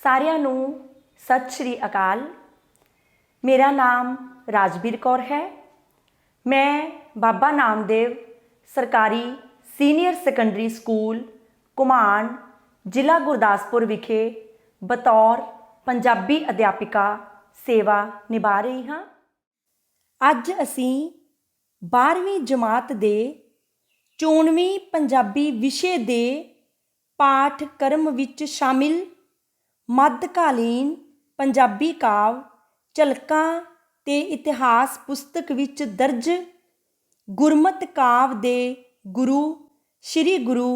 ਸਾਰਿਆਂ ਨੂੰ ਸਤਿ ਸ਼੍ਰੀ ਅਕਾਲ। ਮੇਰਾ ਨਾਮ ਰਾਜਵੀਰ ਕੌਰ ਹੈ। ਮੈਂ ਬਾਬਾ ਨਾਮਦੇਵ ਸਰਕਾਰੀ ਸੀਨੀਅਰ ਸੈਕੰਡਰੀ ਸਕੂਲ ਘੁਮਾਣ ਜ਼ਿਲ੍ਹਾ ਗੁਰਦਾਸਪੁਰ ਵਿਖੇ ਬਤੌਰ ਪੰਜਾਬੀ ਅਧਿਆਪਿਕਾ ਸੇਵਾ ਨਿਭਾ ਰਹੀ ਹਾਂ। ਅੱਜ ਅਸੀਂ 12ਵੀਂ ਜਮਾਤ ਦੇ 94ਵੀਂ ਪੰਜਾਬੀ ਵਿਸ਼ੇ ਦੇ ਪਾਠਕ੍ਰਮ ਵਿੱਚ ਸ਼ਾਮਿਲ ਮੱਧਕਾਲੀਨ ਪੰਜਾਬੀ ਕਾਵਿ ਝਲਕਾਂ ਤੇ ਇਤਿਹਾਸ ਪੁਸਤਕ ਵਿੱਚ ਦਰਜ ਗੁਰਮਤਿ ਕਾਵਿ ਦੇ ਗੁਰੂ ਸ਼੍ਰੀ ਗੁਰੂ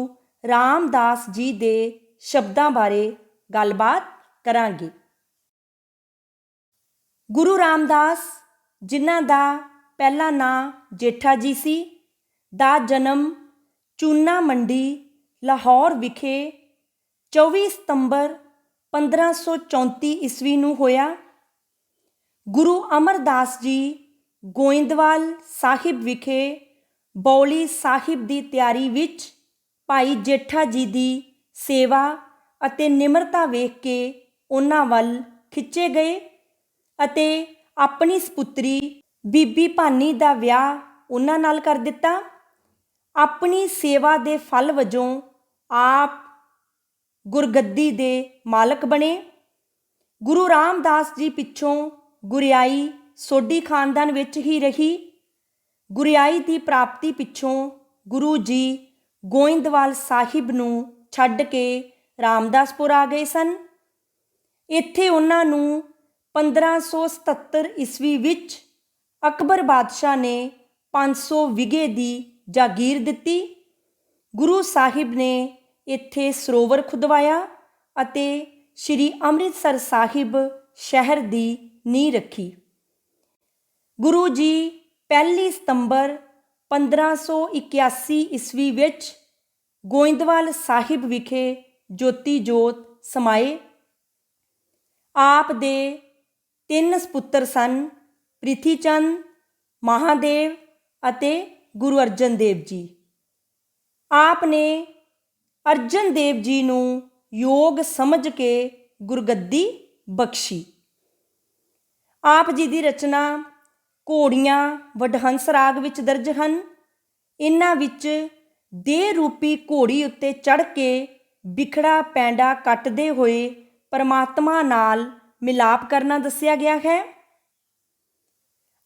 ਰਾਮਦਾਸ ਜੀ ਦੇ ਸ਼ਬਦਾਂ ਬਾਰੇ ਗੱਲਬਾਤ ਕਰਾਂਗੇ। ਗੁਰੂ ਰਾਮਦਾਸ, ਜਿਨ੍ਹਾਂ ਦਾ ਪਹਿਲਾ ਨਾਂ ਜੇਠਾ ਜੀ ਸੀ, ਦਾ ਜਨਮ ਚੂਨਾ ਮੰਡੀ ਲਾਹੌਰ ਵਿਖੇ 24 ਸਤੰਬਰ 1534 ਈਸਵੀ ਨੂੰ ਹੋਇਆ। ਗੁਰੂ ਅਮਰਦਾਸ ਜੀ ਗੋਇੰਦਵਾਲ ਸਾਹਿਬ ਵਿਖੇ ਬੌਲੀ ਸਾਹਿਬ ਦੀ ਤਿਆਰੀ ਵਿੱਚ ਭਾਈ ਜੇਠਾ ਜੀ ਦੀ ਸੇਵਾ ਅਤੇ ਨਿਮਰਤਾ ਵੇਖ ਕੇ ਉਹਨਾਂ ਵੱਲ ਖਿੱਚੇ ਗਏ ਅਤੇ ਆਪਣੀ ਸਪੁੱਤਰੀ ਬੀਬੀ ਭਾਨੀ ਦਾ ਵਿਆਹ ਉਹਨਾਂ ਨਾਲ ਕਰ ਦਿੱਤਾ। ਆਪਣੀ ਸੇਵਾ ਦੇ ਫਲ ਵਜੋਂ ਆਪ ਗੁਰਗੱਦੀ ਦੇ ਮਾਲਕ ਬਣੇ। ਗੁਰੂ ਰਾਮਦਾਸ ਜੀ ਪਿੱਛੋਂ ਗੁਰਿਆਈ ਸੋਢੀ ਖਾਨਦਾਨ ਵਿੱਚ ਹੀ ਰਹੀ। ਗੁਰਿਆਈ ਦੀ ਪ੍ਰਾਪਤੀ ਪਿੱਛੋਂ ਗੁਰੂ ਜੀ ਗੋਇੰਦਵਾਲ ਸਾਹਿਬ ਨੂੰ ਛੱਡ ਕੇ ਰਾਮਦਾਸਪੁਰ ਆ ਗਏ ਸਨ। ਇੱਥੇ ਉਹਨਾਂ ਨੂੰ 1577 ਈਸਵੀ ਵਿੱਚ ਅਕਬਰ ਬਾਦਸ਼ਾਹ ਨੇ 500 ਵਿਗੇ ਦੀ ਜਾਗੀਰ ਦਿੱਤੀ। ਗੁਰੂ ਸਾਹਿਬ ਨੇ ਇੱਥੇ ਸਰੋਵਰ ਖੁਦਵਾਇਆ ਅਤੇ ਸ਼੍ਰੀ ਅੰਮ੍ਰਿਤਸਰ ਸਾਹਿਬ ਸ਼ਹਿਰ ਦੀ ਨੀਂਹ ਰੱਖੀ। ਗੁਰੂ ਜੀ 1 ਸਤੰਬਰ 1581 ਈਸਵੀ ਵਿੱਚ ਗੋਇੰਦਵਾਲ ਸਾਹਿਬ ਵਿਖੇ ਜੋਤੀ ਜੋਤ ਸਮਾਏ। ਆਪ ਦੇ 3 ਸਪੁੱਤਰ ਸਨ, ਪ੍ਰਿਥੀ ਚੰਦ, ਮਹਾਦੇਵ ਅਤੇ ਗੁਰੂ ਅਰਜਨ ਦੇਵ ਜੀ। ਆਪ ਨੇ ਅਰਜਨ ਦੇਵ ਜੀ ਨੂੰ ਯੋਗ ਸਮਝ ਕੇ ਗੁਰਗੱਦੀ ਬਖਸ਼ੀ। ਆਪ ਜੀ ਦੀ ਰਚਨਾ ਘੋੜੀਆਂ ਵਡਹੰਸ ਰਾਗ ਵਿੱਚ ਦਰਜ ਹਨ। ਇਹਨਾਂ ਵਿੱਚ ਦੇਹ ਰੂਪੀ ਘੋੜੀ ਉੱਤੇ ਚੜ੍ਹ ਕੇ ਬਿਖੜਾ ਪੈਂਡਾ ਕੱਟਦੇ ਹੋਏ ਪਰਮਾਤਮਾ ਨਾਲ ਮਿਲਾਪ ਕਰਨਾ ਦੱਸਿਆ ਗਿਆ ਹੈ।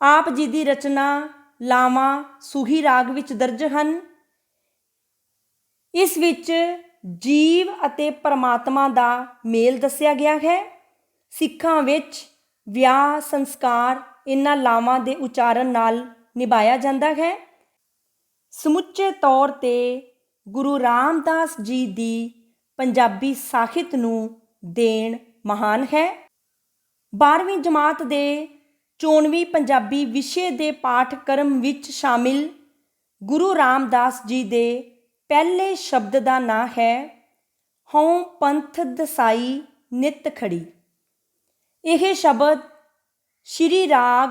ਆਪ ਜੀ ਦੀ ਰਚਨਾ ਲਾਵਾਂ ਸੂਹੀ ਰਾਗ ਵਿੱਚ ਦਰਜ ਹਨ। ਇਸ ਵਿੱਚ ਜੀਵ ਅਤੇ ਪਰਮਾਤਮਾ ਦਾ ਮੇਲ ਦੱਸਿਆ ਗਿਆ ਹੈ। ਸਿੱਖਾਂ ਵਿੱਚ ਵਿਆਹ ਸੰਸਕਾਰ ਇਹਨਾਂ ਲਾਵਾਂ ਦੇ ਉਚਾਰਨ ਨਾਲ ਨਿਭਾਇਆ ਜਾਂਦਾ ਹੈ। ਸਮੁੱਚੇ ਤੌਰ 'ਤੇ ਗੁਰੂ ਰਾਮਦਾਸ ਜੀ ਦੀ ਪੰਜਾਬੀ ਸਾਹਿਤ ਨੂੰ ਦੇਣ ਮਹਾਨ ਹੈ। 12ਵੀਂ ਜਮਾਤ ਦੇ 94ਵੀਂ ਪੰਜਾਬੀ ਵਿਸ਼ੇ ਦੇ ਪਾਠਕ੍ਰਮ ਵਿੱਚ ਸ਼ਾਮਿਲ ਗੁਰੂ ਰਾਮਦਾਸ ਜੀ ਦੇ ਪਹਿਲੇ ਸ਼ਬਦ ਦਾ ਨਾਂ ਹੈ ਹਉ ਪੰਥ ਦਸਾਈ ਨਿਤ ਖੜੀ। ਇਹ ਸ਼ਬਦ ਸ਼੍ਰੀ ਰਾਗ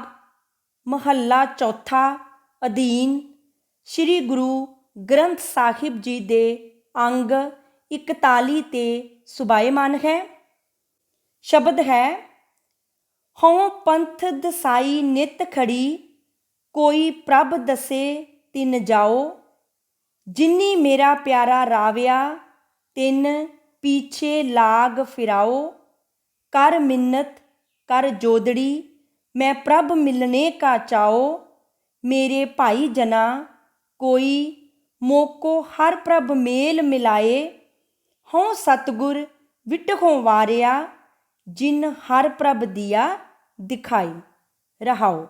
ਮਹੱਲਾ ਚੌਥਾ ਅਧੀਨ ਸ਼੍ਰੀ ਗੁਰੂ ਗ੍ਰੰਥ ਸਾਹਿਬ ਜੀ ਦੇ ਅੰਗ 41 ਤੇ ਸੁਭਾਏਮਾਨ ਹੈ। ਸ਼ਬਦ ਹੈ ਹਉ ਪੰਥ ਦਸਾਈ ਨਿਤ ਖੜੀ, ਕੋਈ ਪ੍ਰਭ ਦਸੇ ਤਿਨ ਜਾਓ। ਜਿਨੀ ਮੇਰਾ ਪਿਆਰਾ ਰਾਵਿਆ, ਤਿਨ ਪੀਛੇ ਲਾਗ ਫਿਰਾਓ। ਕਰ ਮਿੰਨਤ ਕਰ ਜੋਦੜੀ, ਮੈਂ ਪ੍ਰਭ ਮਿਲਨੇ ਕਾ ਚਾਓ। ਮੇਰੇ ਭਾਈ ਜਨਾ ਕੋਈ ਮੋਕੋ ਹਰ ਪ੍ਰਭ ਮੇਲ ਮਿਲਾਏ। ਹਉ ਸਤਿਗੁਰ ਵਿਟਹੁ ਵਾਰਿਆ, ਜਿਨ ਹਰ ਪ੍ਰਭ ਦੀਆ ਦਿਖਾਈ। ਰਹਾਓ।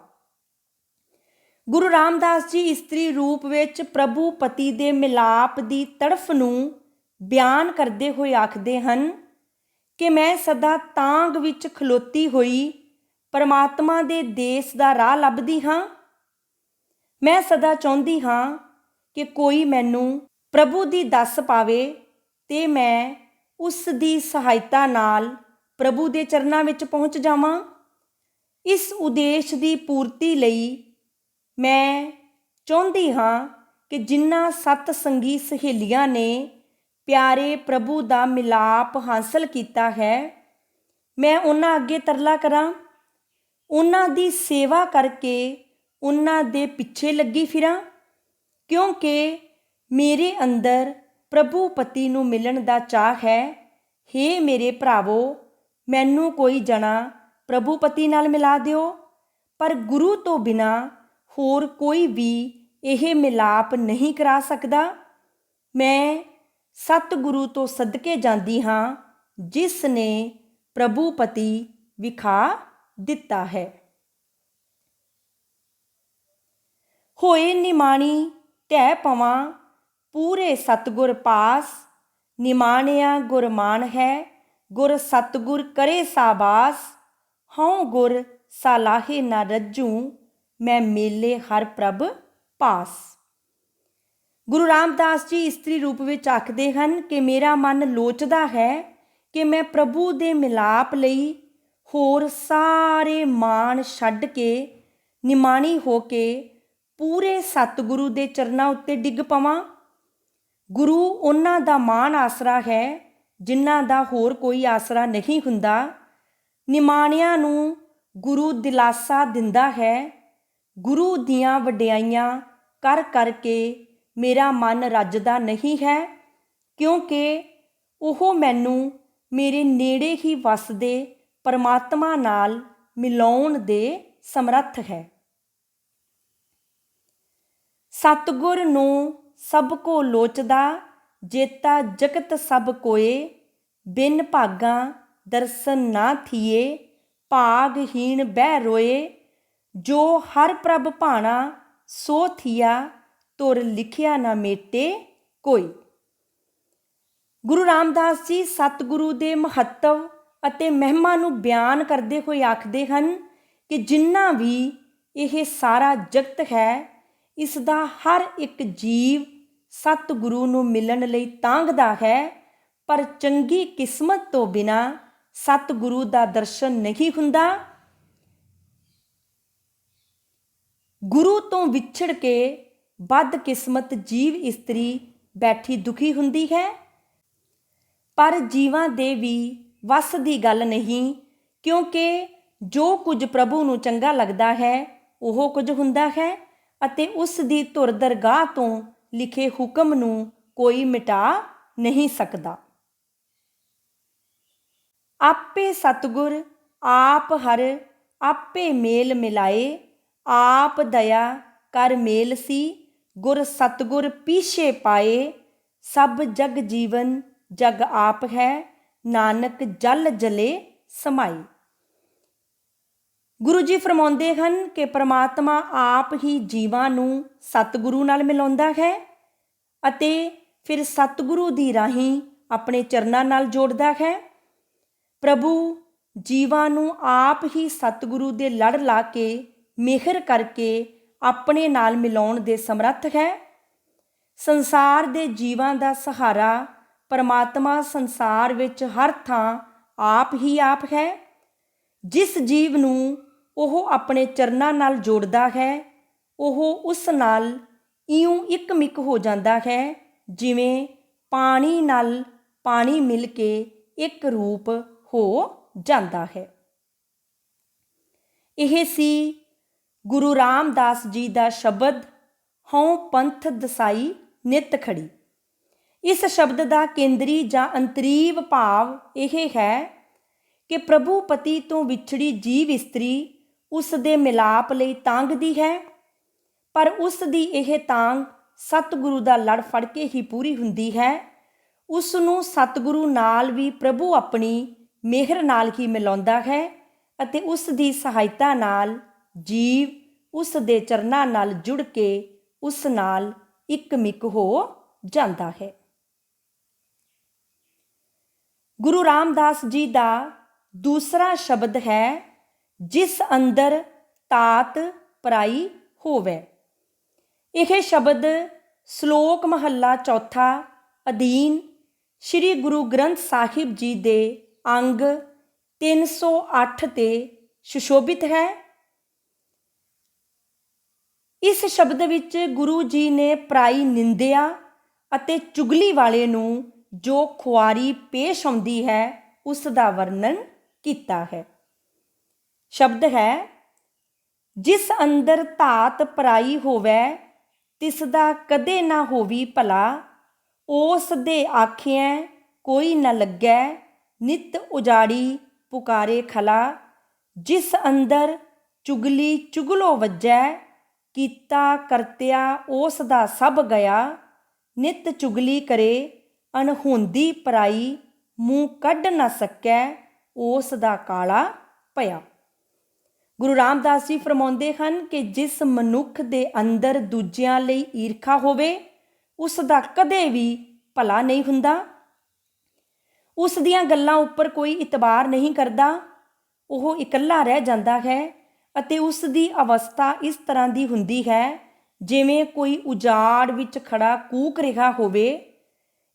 ਗੁਰੂ ਰਾਮਦਾਸ ਜੀ ਇਸਤਰੀ ਰੂਪ ਵਿੱਚ ਪ੍ਰਭੂ ਪਤੀ ਦੇ ਮਿਲਾਪ ਦੀ ਤੜਫ ਨੂੰ ਬਿਆਨ ਕਰਦੇ ਹੋਏ ਆਖਦੇ ਹਨ ਕਿ ਮੈਂ ਸਦਾ ਤਾਂਘ ਵਿੱਚ ਖਲੋਤੀ ਹੋਈ ਪਰਮਾਤਮਾ ਦੇ ਦੇਸ ਦਾ ਰਾਹ ਲੱਭਦੀ ਹਾਂ। ਮੈਂ ਸਦਾ ਚਾਹੁੰਦੀ ਹਾਂ ਕਿ ਕੋਈ ਮੈਨੂੰ ਪ੍ਰਭੂ ਦੀ ਦੱਸ ਪਾਵੇ ਤੇ ਮੈਂ ਉਸ ਦੀ ਸਹਾਇਤਾ ਨਾਲ ਪ੍ਰਭੂ ਦੇ ਚਰਨਾਂ ਵਿੱਚ ਪਹੁੰਚ ਜਾਵਾਂ। ਇਸ ਉਦੇਸ਼ ਦੀ ਪੂਰਤੀ ਲਈ ਮੈਂ ਚਾਹੁੰਦੀ ਹਾਂ ਕਿ ਜਿਨ੍ਹਾਂ ਸਤ ਸੰਗੀ ਸਹੇਲੀਆਂ ਨੇ ਪਿਆਰੇ ਪ੍ਰਭੂ ਦਾ ਮਿਲਾਪ ਹਾਸਲ ਕੀਤਾ ਹੈ, ਮੈਂ ਉਹਨਾਂ ਅੱਗੇ ਤਰਲਾ ਕਰਾਂ, ਉਹਨਾਂ ਦੀ ਸੇਵਾ ਕਰਕੇ ਉਹਨਾਂ ਦੇ ਪਿੱਛੇ ਲੱਗੀ ਫਿਰਾਂ, ਕਿਉਂਕਿ ਮੇਰੇ ਅੰਦਰ ਪ੍ਰਭੂ ਪਤੀ ਨੂੰ ਮਿਲਣ ਦਾ ਚਾਅ ਹੈ। ਹੇ ਮੇਰੇ ਭਰਾਵੋ, ਮੈਨੂੰ ਕੋਈ ਜਣਾ ਪ੍ਰਭੂ ਪਤੀ ਨਾਲ ਮਿਲਾ ਦਿਓ, ਪਰ ਗੁਰੂ ਤੋਂ ਬਿਨਾਂ ਹੋਰ ਕੋਈ ਵੀ ਇਹ ਮਿਲਾਪ ਨਹੀਂ ਕਰਾ ਸਕਦਾ। ਮੈਂ ਸਤਿਗੁਰੂ ਤੋਂ ਸਦਕੇ ਜਾਂਦੀ ਹਾਂ, ਜਿਸ ਨੇ ਪ੍ਰਭੂ ਪਤੀ ਵਿਖਾ ਦਿੱਤਾ ਹੈ। ਹੋਏ ਨਿਮਾਣੀ ਢਹਿ ਪਵਾਂ, ਪੂਰੇ ਸਤਿਗੁਰ ਪਾਸ, ਨਿਮਾਣਿਆ ਗੁਰ ਮਾਨ ਹੈ, ਗੁਰ ਸਤਿਗੁਰ ਕਰੇ ਸਾਬਾਸ, ਹਉ ਗੁਰ ਸਾਲਾਹੇ ਨਾ ਰੱਜੂ, ਮੈਂ ਮੇਲੇ ਹਰ ਪ੍ਰਭ ਪਾਸ। ਗੁਰੂ ਰਾਮਦਾਸ ਜੀ ਇਸਤਰੀ ਰੂਪ ਵਿੱਚ ਆਖਦੇ ਹਨ ਕਿ ਮੇਰਾ ਮਨ ਲੋਚਦਾ ਹੈ ਕਿ ਮੈਂ ਪ੍ਰਭੂ ਦੇ ਮਿਲਾਪ ਲਈ ਹੋਰ ਸਾਰੇ ਮਾਣ ਛੱਡ ਕੇ ਨਿਮਾਣੀ ਹੋ ਕੇ ਪੂਰੇ ਸਤਿਗੁਰੂ ਦੇ ਚਰਨਾਂ ਉੱਤੇ ਡਿੱਗ ਪਵਾਂ। ਗੁਰੂ ਉਹਨਾਂ ਦਾ ਮਾਣ ਆਸਰਾ ਹੈ ਜਿਨ੍ਹਾਂ ਦਾ ਹੋਰ ਕੋਈ ਆਸਰਾ ਨਹੀਂ ਹੁੰਦਾ। ਨਿਮਾਣਿਆਂ ਨੂੰ ਗੁਰੂ ਦਿਲਾਸਾ ਦਿੰਦਾ ਹੈ। ਗੁਰੂ ਦੀਆਂ ਵਡਿਆਈਆਂ ਕਰ ਕਰਕੇ ਮੇਰਾ ਮਨ ਰੱਜਦਾ ਨਹੀਂ ਹੈ, ਕਿਉਂਕਿ ਉਹ ਮੈਨੂੰ ਮੇਰੇ ਨੇੜੇ ਹੀ ਵਸਦੇ ਪਰਮਾਤਮਾ ਨਾਲ ਮਿਲਾਉਣ ਦੇ ਸਮਰੱਥ ਹੈ। ਸਤਿਗੁਰ ਨੂੰ ਸਭ ਕੋ ਲੋਚਦਾ, ਜੇਤਾ ਜਗਤ ਸਭ ਕੋਏ, ਬਿਨ ਭਾਗਾਂ ਦਰਸ਼ਨ ਨਾ ਥੀਏ, ਭਾਗਹੀਣ ਬਹਿ ਰੋਏ, ਜੋ ਹਰ ਪ੍ਰਭ ਭਾਣਾ ਸੋ ਥੀਆ, ਤੁਰ ਲਿਖਿਆ ਨਾ ਮੇਟੇ ਕੋਈ। ਗੁਰੂ ਰਾਮਦਾਸ ਜੀ ਸਤਿਗੁਰੂ ਦੇ ਮਹੱਤਵ ਅਤੇ ਮਹਿਮਾ ਨੂੰ ਬਿਆਨ ਕਰਦੇ ਹੋਏ ਆਖਦੇ ਹਨ ਕਿ ਜਿੰਨਾ ਵੀ ਇਹ ਸਾਰਾ ਜਗਤ ਹੈ, ਇਸ ਦਾ ਹਰ ਇੱਕ ਜੀਵ ਸਤਿਗੁਰੂ ਨੂੰ ਮਿਲਣ ਲਈ ਤਾਂਘਦਾ ਹੈ, ਪਰ ਚੰਗੀ ਕਿਸਮਤ ਤੋਂ ਬਿਨਾਂ ਸਤਿਗੁਰੂ ਦਾ ਦਰਸ਼ਨ ਨਹੀਂ ਹੁੰਦਾ। ਗੁਰੂ ਤੋਂ ਵਿਛੜ ਕੇ ਬਦਕਿਸਮਤ ਜੀਵ ਇਸਤਰੀ ਬੈਠੀ ਦੁਖੀ ਹੁੰਦੀ ਹੈ, ਪਰ ਜੀਵਾਂ ਦੇ ਵੀ ਵੱਸ ਦੀ ਗੱਲ ਨਹੀਂ, ਕਿਉਂਕਿ ਜੋ ਕੁਝ ਪ੍ਰਭੂ ਨੂੰ ਚੰਗਾ ਲੱਗਦਾ ਹੈ ਉਹ ਕੁਝ ਹੁੰਦਾ ਹੈ, ਅਤੇ ਉਸ ਦੀ ਧੁਰ ਦਰਗਾਹ ਤੋਂ ਲਿਖੇ ਹੁਕਮ ਨੂੰ ਕੋਈ ਮਿਟਾ ਨਹੀਂ ਸਕਦਾ। ਆਪੇ ਸਤਿਗੁਰ ਆਪ ਹਰ ਆਪੇ ਮੇਲ ਮਿਲਾਏ, ਆਪ ਦਇਆ ਕਰ ਮੇਲ ਸੀ, ਗੁਰ ਸਤਿਗੁਰ ਪੀਛੇ ਪਾਏ, ਸਭ ਜਗ ਜੀਵਨ ਜਗ ਆਪ ਹੈ, ਨਾਨਕ ਜਲ ਜਲੇ ਸਮਾਈ। ਗੁਰੂ ਜੀ ਫਰਮਾਉਂਦੇ ਹਨ ਕਿ ਪ੍ਰਮਾਤਮਾ ਆਪ ਹੀ ਜੀਵਾਂ ਨੂੰ ਸਤਿਗੁਰੂ ਨਾਲ ਮਿਲਾਉਂਦਾ ਹੈ ਅਤੇ ਫਿਰ ਸਤਿਗੁਰੂ ਦੀ ਰਾਹੀਂ ਆਪਣੇ ਚਰਨਾਂ ਨਾਲ ਜੋੜਦਾ ਹੈ। ਪ੍ਰਭੂ ਜੀਵਾਂ ਨੂੰ ਆਪ ਹੀ ਸਤਿਗੁਰੂ ਦੇ ਲੜ ਲਾ ਕੇ ਮਿਹਰ ਕਰਕੇ ਆਪਣੇ ਨਾਲ ਮਿਲਾਉਣ ਦੇ ਸਮਰੱਥ ਹੈ। ਸੰਸਾਰ ਦੇ ਜੀਵਾਂ ਦਾ ਸਹਾਰਾ ਪਰਮਾਤਮਾ ਸੰਸਾਰ ਵਿੱਚ ਹਰ ਥਾਂ ਆਪ ਹੀ ਆਪ ਹੈ। ਜਿਸ ਜੀਵ ਨੂੰ ਉਹ ਆਪਣੇ ਚਰਨਾਂ ਨਾਲ ਜੋੜਦਾ ਹੈ, ਉਹ ਉਸ ਨਾਲ ਇਉਂ ਇੱਕ ਮਿੱਕ ਹੋ ਜਾਂਦਾ ਹੈ, ਜਿਵੇਂ ਪਾਣੀ ਨਾਲ ਪਾਣੀ ਮਿਲ ਕੇ ਇੱਕ ਰੂਪ ਹੋ ਜਾਂਦਾ ਹੈ। ਇਹ ਸੀ ਗੁਰੂ ਰਾਮਦਾਸ ਜੀ ਦਾ ਸ਼ਬਦ, ਹਉ ਪੰਥ ਦਸਾਈ ਨਿਤ ਖੜੀ। ਇਸ ਸ਼ਬਦ ਦਾ ਕੇਂਦਰੀ ਜਾਂ ਅੰਤਰੀਵ ਭਾਵ ਇਹ ਹੈ ਕਿ ਪ੍ਰਭੂ ਪਤੀ ਤੋਂ ਵਿਛੜੀ ਜੀਵ ਇਸਤਰੀ ਉਸ ਦੇ ਮਿਲਾਪ ਲਈ ਤਾਂਘਦੀ ਹੈ, ਪਰ ਉਸ ਦੀ ਇਹ ਤਾਂਘ ਸਤਿਗੁਰੂ ਦਾ ਲੜ ਫੜ ਕੇ ਹੀ ਪੂਰੀ ਹੁੰਦੀ ਹੈ। ਉਸ ਨੂੰ ਸਤਿਗੁਰੂ ਨਾਲ ਵੀ ਪ੍ਰਭੂ ਆਪਣੀ ਮਿਹਰ ਨਾਲ ਹੀ ਮਿਲਾਉਂਦਾ ਹੈ ਅਤੇ ਉਸ ਦੀ ਸਹਾਇਤਾ ਨਾਲ ਜੀਵ ਉਸ ਦੇ ਚਰਨਾਂ ਨਾਲ ਜੁੜ ਕੇ ਉਸ ਨਾਲ ਇੱਕ ਮਿੱਕ ਹੋ ਜਾਂਦਾ ਹੈ। ਗੁਰੂ ਰਾਮਦਾਸ ਜੀ ਦਾ ਦੂਸਰਾ ਸ਼ਬਦ ਹੈ, ਜਿਸ ਅੰਦਰ ਤਾਤ ਪਰਾਈ ਹੋਵੇ। ਇਹ ਸ਼ਬਦ ਸ਼ਲੋਕ ਮਹੱਲਾ ਚੌਥਾ ਅਧੀਨ ਸ੍ਰੀ ਗੁਰੂ ਗ੍ਰੰਥ ਸਾਹਿਬ ਜੀ ਦੇ ਅੰਗ 308 ਤੇ ਸੁਸ਼ੋਭਿਤ ਹੈ। ਇਸ ਸ਼ਬਦ ਵਿੱਚ ਗੁਰੂ ਜੀ ਨੇ ਪਰਾਈ ਨਿੰਦਿਆ ਅਤੇ ਚੁਗਲੀ ਵਾਲੇ ਨੂੰ ਜੋ ਖੁਆਰੀ ਪੇਸ਼ ਆਉਂਦੀ ਹੈ, ਉਸ ਦਾ ਵਰਣਨ ਕੀਤਾ ਹੈ। ਸ਼ਬਦ ਹੈ, ਜਿਸ ਅੰਦਰ ਧਾਤ ਪਰਾਈ ਹੋਵੈ ਤਿਸ ਦਾ ਕਦੇ ਨਾ ਹੋਵੀ ਭਲਾ, ਉਸ ਦੇ ਆਖਿਐ ਕੋਈ ਨਾ ਲੱਗੈ ਨਿਤ ਉਜਾੜੀ ਪੁਕਾਰੇ ਖਲਾ। ਜਿਸ ਅੰਦਰ ਚੁਗਲੀ ਚੁਗਲੋ ਵੱਜੈ ਕੀਤਾ ਕਰਤਿਆ ਉਸ ਦਾ ਸਭ ਗਿਆ, ਨਿਤ ਚੁਗਲੀ ਕਰੇ ਅਣਹੋਂਦੀ ਪਰਾਈ ਮੂੰਹ ਕੱਢ ਨਾ ਸਕੈ ਉਸ ਦਾ ਕਾਲਾ ਭਇਆ। ਗੁਰੂ ਰਾਮਦਾਸ ਜੀ ਫਰਮਾਉਂਦੇ ਹਨ ਕਿ ਜਿਸ ਮਨੁੱਖ ਦੇ ਅੰਦਰ ਦੂਜਿਆਂ ਲਈ ਈਰਖਾ ਹੋਵੇ ਉਸ ਦਾ ਕਦੇ ਵੀ ਭਲਾ ਨਹੀਂ ਹੁੰਦਾ। ਉਸ ਦੀਆਂ ਗੱਲਾਂ ਉੱਪਰ ਕੋਈ ਇਤਬਾਰ ਨਹੀਂ ਕਰਦਾ, ਉਹ ਇਕੱਲਾ ਰਹਿ ਜਾਂਦਾ ਹੈ ਅਤੇ ਉਸ ਦੀ ਅਵਸਥਾ ਇਸ ਤਰ੍ਹਾਂ ਦੀ ਹੁੰਦੀ ਹੈ ਜਿਵੇਂ ਕੋਈ ਉਜਾੜ ਵਿੱਚ ਖੜਾ ਕੂਕ ਰਿਹਾ ਹੋਵੇ।